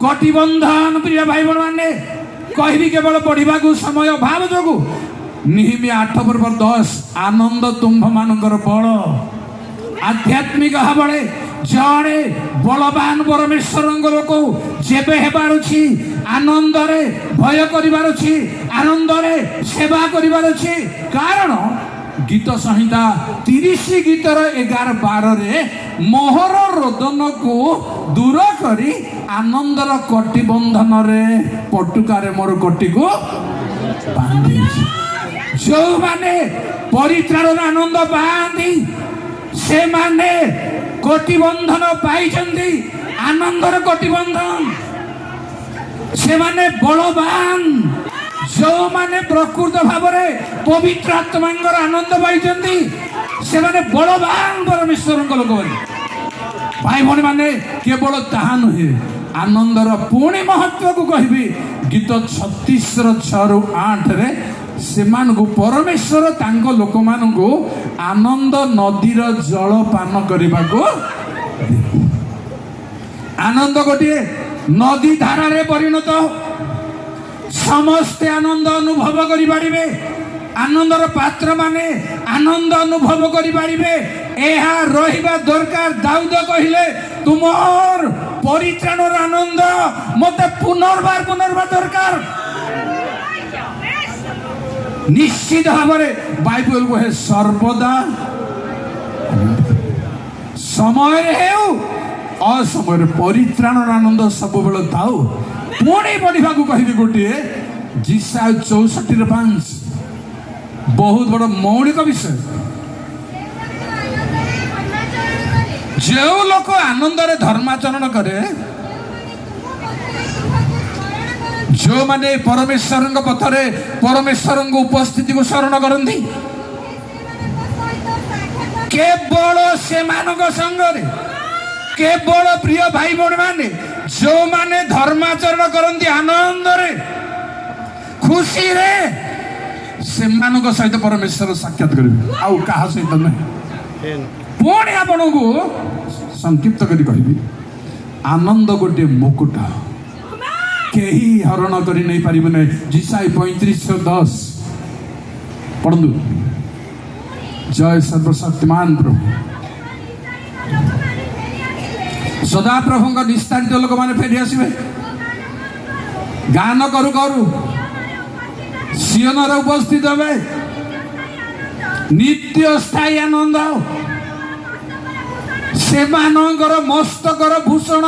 कटिबंधन प्रिय भाई बहन मैंने कहबी केवल पढ़ा समय अभाव जो निहिमी 8:10 आनंद तुम्भ मानकर बल आध्यात्मिक भावे जड़े बलवान परमेश्वर लोक जेबे हेबार अछि आनंद रे भय करिवार अछि आनंद रे सेवा करिवार अछि कारण गीत संहिता 30 गीतर 11-12 रे मोहर रोदन को दूर करी आनंदर कटिबंधन रे पटुकारे मोर कटी को बांधी जो माने परित्राण आनंद पाती से माने कटिबंधन पाई आनंदर कटिबंधन से माने बलवान जो माने प्रकृत भाव में पवित्र आत्मांगर आनंद पाई से माने बलवान परमेश्वर लोक भाई भौणी माने केवल ताहा नुहे आनंदर पुणी महत्व को कहबी गीत 36:6-8 रे सेमान को परमेश्वर तांको लोक मान को आनंद नदीर जल पान करने को आनंद गोटे नदी धारा रे परिणत समस्ते आनंद अनुभव करि पारिबे आनंदर पात्र माने आनंद अनुभव करि पारिबे एहा रहिबा दरकार दाऊद कहिले तुमर परित्राणर आनंद मते पुनर्बार दरकार निश्चित भाव में बाइबल को है सर्वदा समय असमय परित्राण आनंद सब बेले थाउ पुणी पढ़ा कहि गोटे जिसाय 64:5 बहुत बड़ मौलिक विषय जो लोक आनंद रे धर्माचरण करे जो माने परमेश्वर पथरे परमेश्वर उपस्थिति को शरण करती केवल से संगे केवल प्रिय भाई बहन माने जो माने धर्माचरण करती आनंद रे खुशी रे से सहित परमेश्वर साक्षात करेंगे आउ कहा सहित नहीं पुणी आपण को संक्षिप्त करी कहबी आनंद गोटे मुकुट केही हरण करी नहीं पारिबे नै जिसाई 35:10 पढ़ु जय सर्वशक्तिमान प्रभु सदा प्रभु का निस्तारित लोक माने फेरी आसीबे गान करू करू सियनर उपस्थित हेबे नित्य स्थायी आनंद सेमानकर मस्तकर भूषण